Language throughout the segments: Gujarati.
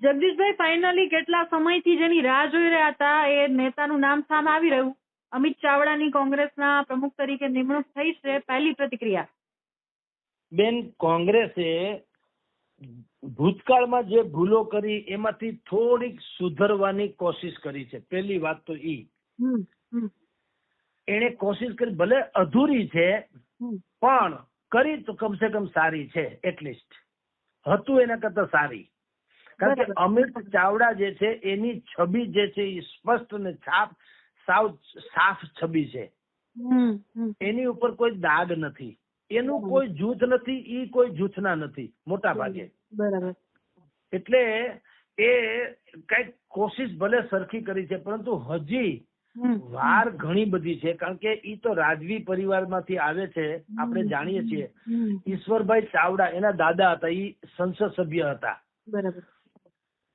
જગદીશભાઈ, ફાઇનલી કેટલા સમયથી જેની રાહ જોઈ રહ્યા હતા એ નેતાનું નામ સામે આવી રહ્યું. અમિત ચાવડાની કોંગ્રેસના પ્રમુખ તરીકે નિમણૂક થઈ છે. પહેલી પ્રતિક્રિયા. બેન, કોંગ્રેસે ભૂતકાળમાં જે ભૂલો કરી એમાંથી થોડીક સુધરવાની કોશિશ કરી છે. પહેલી વાત તો ઈ એને કોશિશ કરી, ભલે અધૂરી છે પણ કરી તો કમસે કમ સારી છે. એટલીસ્ટ હતું એના કરતા સારી. કારણ કે અમિત ચાવડા જે છે એની છબી જે છે એ સ્પષ્ટ ને સાફ છબી છે. એની ઉપર કોઈ દાગ નથી, એનું કોઈ જૂથ નથી, ઈ કોઈ જૂથના નથી મોટા ભાગે. બરાબર. એટલે એ કઈક કોશિશ ભલે સરખી કરી છે પરંતુ હજી વાર ઘણી બધી છે. કારણ કે ઈ તો રાજવી પરિવારમાંથી આવે છે. આપણે જાણીએ છીએ ઈશ્વરભાઈ ચાવડા એના દાદા હતા, ઈ સંસદ સભ્ય હતા. બરાબર.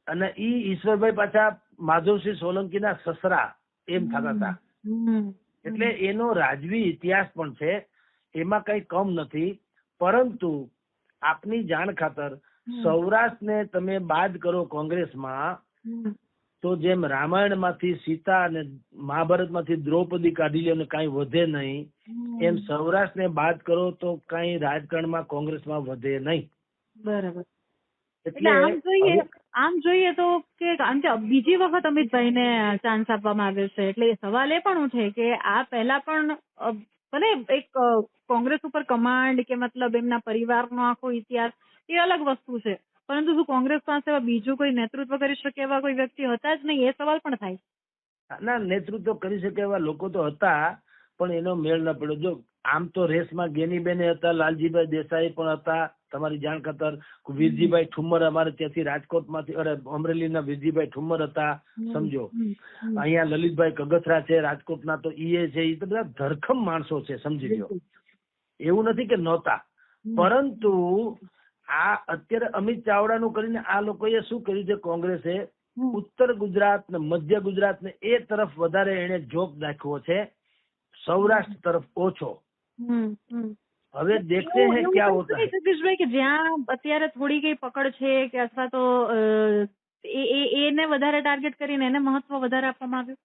અને ઈ ઈશ્વરભાઈ પાછા માધવસિંહ સોલંકીના સસરા એમ થતા હતા. એટલે એનો રાજવી ઇતિહાસ પણ છે, એમાં કઈ કમ નથી. પરંતુ આપની જાણ ખાતર સૌરાષ્ટ્રને તમે બાદ કરો કોંગ્રેસમાં તો જેમ રામાયણ માંથી સીતા અને મહાભારત માંથી દ્રૌપદી કાઢી લે અને કઈ વધે નહીં, એમ સૌરાષ્ટ્રને બાદ કરો તો કઈ રાજકારણમાં કોંગ્રેસમાં વધે નહીં. બરાબર. એટલે આમ જોઈએ તો કે કારણ કે બીજી વખત અમિતભાઈને ચાન્સ આપવામાં આવ્યો છે, એટલે સવાલ એ પણ ઉઠે કે આ પહેલા પણ ભલે એક કોંગ્રેસ ઉપર કમાન્ડ કે મતલબ એમના પરિવારનો આખો ઇતિહાસ એ અલગ વસ્તુ છે, પરંતુ શું કોંગ્રેસ પાસે બીજું કોઈ નેતૃત્વ કરી શકે એવા કોઈ વ્યક્તિ હતા જ નહીં? એ સવાલ પણ થાય. ના, નેતૃત્વ કરી શકે એવા લોકો તો હતા પણ એનો મેળ ન પડ્યો. જો આમ તો રેસમાં ગેનીબેન હતા, લાલજીભાઈ દેસાઈ પણ હતા. તમારી જાણ ખાતર વીરજીભાઈ ઠુમ્મર અમારે ત્યાંથી રાજકોટમાંથી, અમરેલીના વીરજીભાઈ ઠુમ્મર હતા, સમજો. અહીંયા લલિતભાઈ કગથરા છે રાજકોટના, તો ઈ છે. એ તો બધા ધરખમ માણસો છે, સમજી લો. એવું નથી કે નહોતા, પરંતુ આ અત્યારે અમિત ચાવડાનું કરીને આ લોકોએ શું કર્યું છે, કોંગ્રેસે ઉત્તર ગુજરાત ને મધ્ય ગુજરાત ને એ તરફ વધારે એને જોક દાખવો છે, સૌરાષ્ટ્ર તરફ ઓછો. હવે દેખતે હે ક્યા હોતા હે. જગદીશભાઈ, કે જ્યાં અત્યારે થોડી કઈ પકડ છે કે અથવા તો એને વધારે ટાર્ગેટ કરીને એને મહત્વ વધારે આપવામાં આવ્યું?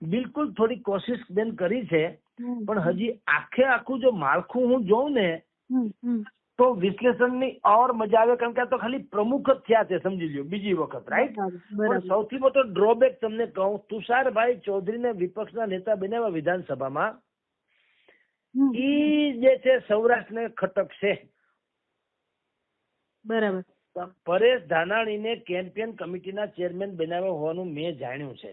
બિલકુલ થોડી કોશિશ બેન કરી છે, પણ હજી આખું જો માળખું હું જોઉં ને તો વિશ્લેષણની ઓર મજા આવે. કારણ કે આ તો ખાલી પ્રમુખ જ થયા છે, સમજી લ્યો, બીજી વખત. રાઈટ. પણ સૌથી મોટો ડ્રોબેક તમને કહું, તુષારભાઈ ચૌધરીને વિપક્ષના નેતા બનાવ્યા વિધાનસભામાં, ઈ જે છે સૌરાષ્ટ્રને ખટકશે. બરાબર. પરેશ ધાનાણીને કેમ્પેન કમિટીના ચેરમેન બનાવ્યા હોવાનું મેં જાણ્યું છે.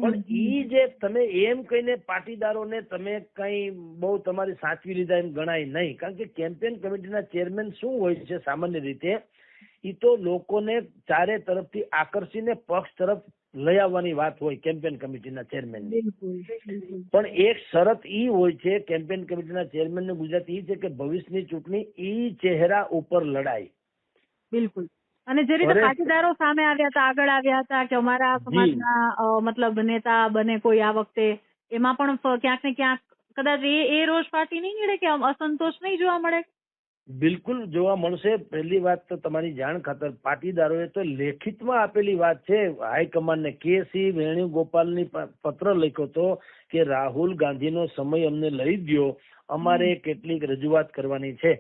પણ ઈ જે તમે એમ કહીને પાટીદારોને તમે કઈ બહુ તમારી સાચવી લીધા એમ ગણાય નહીં. કારણ કે કેમ્પેન કમિટીના ચેરમેન શું હોય છે સામાન્ય રીતે, ઈ તો લોકોને ચારે તરફથી આકર્ષીને પક્ષ તરફ લઈ આવવાની વાત હોય કેમ્પેન કમિટીના ચેરમેનની. પણ એક શરત ઈ હોય છે કેમ્પેન કમિટીના ચેરમેનનું ગુજરાત ઈ છે કે ભવિષ્યની ચૂંટણી ઈ ચહેરા ઉપર લડાય. બિલકુલ. અને જે રીતે પાટીદારો સામે આવ્યા હતા, આગળ આવ્યા હતા કે અમારા સમાજના મતલબ નેતા બને કોઈ આ વખતે, એમાં પણ ક્યાંક ને ક્યાંક કદાચ એ રોષ ફાટી નહીં નીકળે કે અસંતોષ નહીં જોવા મળે? બિલકુલ જોવા મળશે. પહેલી વાત તો તમારી જાણ ખાતર પાટીદારોએ તો લેખિતમાં આપેલી વાત છે હાઈકમાન્ડને. કે.સી. વેણુગોપાલની પત્ર લખ્યો હતો કે રાહુલ ગાંધીનો સમય અમને લઈ દો, અમારે કેટલીક રજૂઆત કરવાની છે.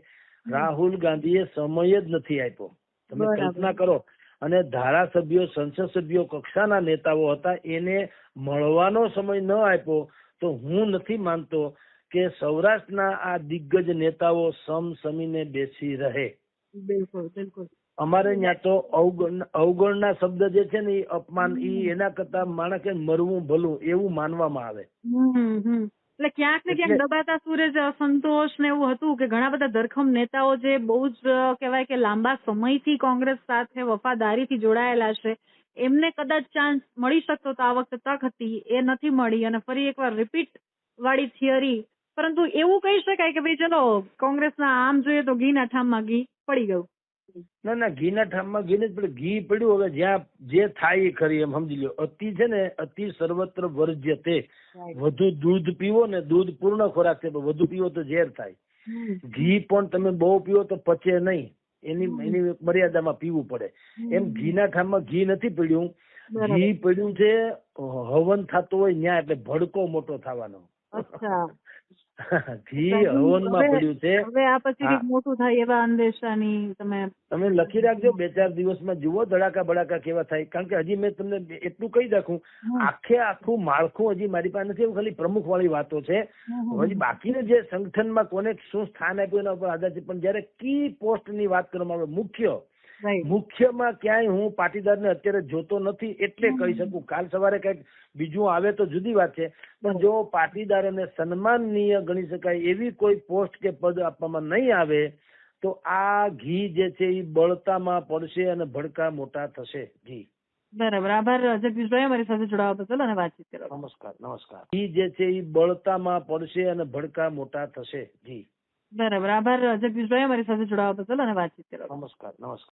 રાહુલ ગાંધીએ સમય જ નથી આપ્યો. તમે કલ્પના કરો. અને ધારાસભ્યો, સંસદ સભ્યો કક્ષાના નેતાઓ હતા, એને મળવાનો સમય ન આપ્યો. તો હું નથી માનતો કે સૌરાષ્ટ્રના આ દિગ્ગજ નેતાઓ સમસમીને બેસી રહે. બિલકુલ બિલકુલ. અમારે ત્યાં તો અવગણના શબ્દ જે છે ને એ અપમાન, ઈ એના કરતા માણસે મરવું ભલું એવું માનવામાં આવે. એટલે ક્યાંક ને ક્યાંક દબાતા સૂરજ અસંતોષ ને એવું હતું કે ઘણા બધા ધરખમ નેતાઓ જે બહુ જ કહેવાય કે લાંબા સમયથી કોંગ્રેસ સાથે વફાદારીથી જોડાયેલા છે, એમને કદાચ ચાન્સ મળી શકતો તો આ વખતે તક હતી, એ નથી મળી. અને ફરી એકવાર રિપીટ વાળી થિયરી. પરંતુ એવું કહી શકાય કે ભાઈ ચલો કોંગ્રેસના આમ જોઈએ તો ઘીના ઠામમાં ઘી પડી ગયું. ના, ઘીના ઠામમાં ઘી નથી પડ્યું, ઘી પડ્યું. હવે જ્યાં જે થાય એ ખરી એમ સમજી લો. અતિ છે ને, અતિ સર્વત્ર વર્જ્યતે. વધુ દૂધ પીવો ને, દૂધ પૂર્ણ ખોરાક છે, વધુ પીવો તો ઝેર થાય. ઘી પણ તમે બહુ પીવો તો પચે નહીં. એની મર્યાદામાં પીવું પડે. એમ ઘીના ઠામમાં ઘી નથી પડ્યું, બરાબર. ઘી પડ્યું છે હવન થતો હોય ન્યા, એટલે ભડકો મોટો થવાનો. અચ્છા. ઘી હવનમાં પડ્યું છે. હવે આ પછી કંઈક મોટું થાય એવા અંદેશાની તમે લખી રાખજો, 2-4 દિવસમાં જુઓ ધડાકા બડાકા કેવા થાય. કારણ કે હજી મેં તમને એટલું કહી રાખું, આખું માળખું હજી મારી પાસે નથી, ખાલી પ્રમુખ વાળી વાતો છે. હજી બાકીનું જે સંગઠનમાં કોને શું સ્થાન આપ્યું એના ઉપર આધાર છે. પણ જયારે કી પોસ્ટ ની વાત કરવામાં આવે, મુખ્યમાં ક્યાંય હું પાટીદારને અત્યારે જોતો નથી, એટલે કહી શકું. કાલ સવારે કઈક બીજું આવે તો જુદી વાત છે, પણ જો પાટીદારોને સન્માનનીય ગણી શકાય એવી કોઈ પોસ્ટ કે પદ આપવામાં નહીં આવે તો આ ઘી જે છે એ બળતામાં પડશે અને ભડકા મોટા થશે. ઘી. બરાબર. આભાર જગદીશભાઈ અમારી સાથે જોડાવા બદલ અને વાતચીત કરવા. નમસ્કાર. ઘી જે છે એ બળતામાં પડશે અને ભડકા મોટા થશે. ઘી. બરાબર. આભાર જગદીશભાઈ અમારી સાથે જોડાવા બદલ અને વાતચીત કરવા. નમસ્કાર.